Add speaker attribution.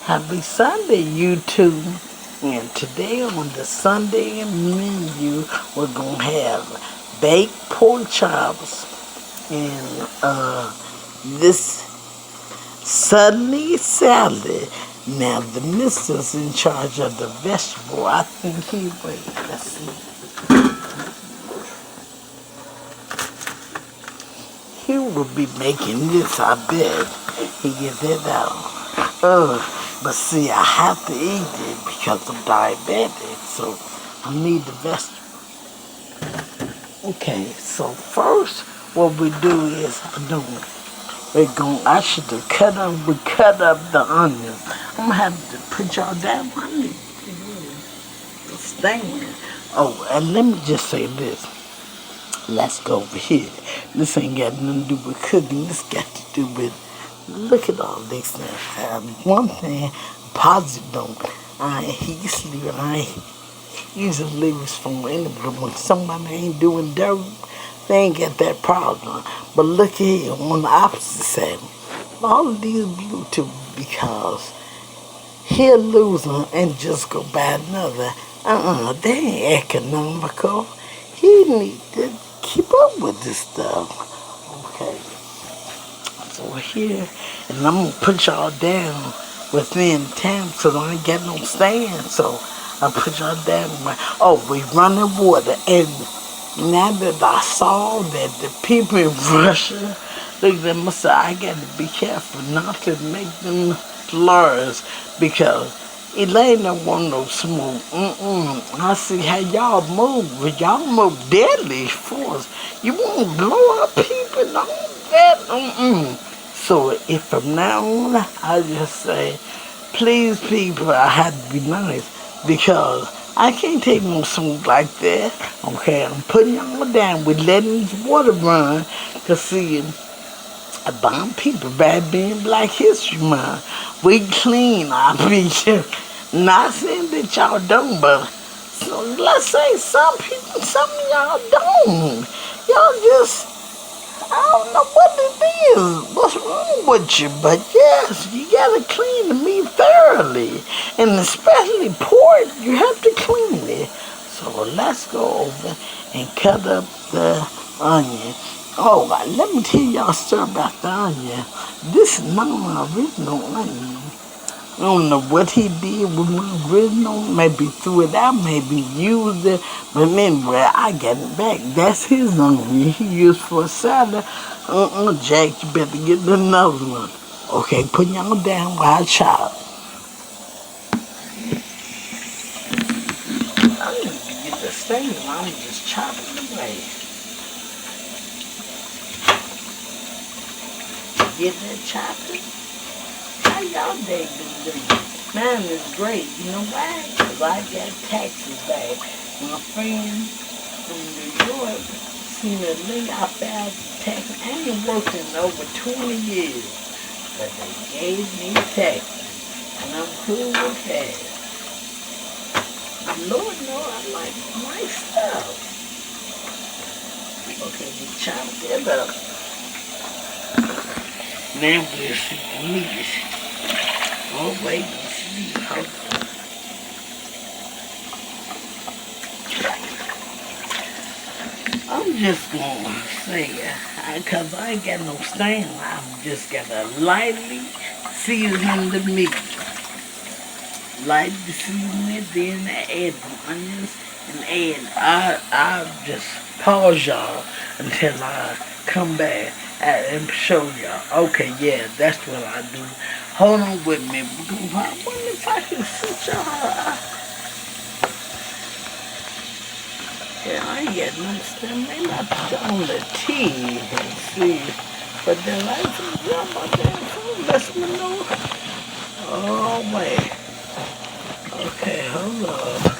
Speaker 1: Happy Sunday, YouTube. And today on the Sunday menu, we're going to have baked pork chops and this Sunday salad. Now, the mister's in charge of the vegetable. I think let's see. He will be making this, I bet. He get that out. But see, I have to eat it because I'm diabetic, so I need the vegetable. Okay, so first, what we do is, I should have cut up the onions. I'm gonna have to put y'all down. I need to stand. Oh, and let me just say this. Let's go over here. This ain't got nothing to do with cooking. This got to do with, look at all this now. One thing positive though, I usually leave his phone in, but when somebody ain't doing dirt, they ain't got that problem. But look here, on the opposite side, all of these Bluetooth, because he'll lose them and just go buy another. They ain't economical. He need to keep up with this stuff. Okay. So here, and I'm gonna put y'all down within time because I ain't got no stand. So I put y'all down. We running water. And now that I saw that the people in Russia, look at them, I got to be careful not to make them slurs because Elaine don't want no smoke. I see how y'all move. Y'all move deadly force. You want to blow up people and all that. So if from now on, I just say, please people, I have to be nice because I can't take no smoke like that. Okay, I'm putting y'all down. We're letting this water run. Cause see, bomb people bad being Black History Month. We clean. I mean, not saying that y'all don't, but so let's say some people, some of y'all don't. Y'all just, I don't know what it is. What's wrong with you? But yes, you gotta clean the meat thoroughly, and especially pork. You have to clean it. So let's go over and cut up the onion. Oh, let me tell y'all a story about the onion. This is not my original onion. I don't know what he did with my original. Maybe threw it out, maybe used it. But anyway, I got it back. That's his onion he used for a salad. Jack, you better get another one. Okay, put y'all down while I chop. I need to get the stain. I'm just chopping away. Get that chopping? How y'all day been doing? Mine is great. You know why? Because I got taxes back. My friend from New York seen a link I filed taxes. I ain't worked in over 20 years. But they gave me taxes. And I'm cool with that. Lord knows I like my stuff. Okay, we chopped it up. Now we'll see the meat. Oh, wait, see. I'm just gonna say, because I ain't got no stain, I'm just gonna lightly season the meat. Lightly season it, then add the onions and I'll just pause y'all until I come back and show y'all. Okay, yeah, that's what I do. Hold on with me. I wonder if I can sit y'all. Yeah, I ain't got no stem. Maybe I put on the tea and see. But then I can drop my damn phone. Let me know. Oh, wait. Okay, hold on.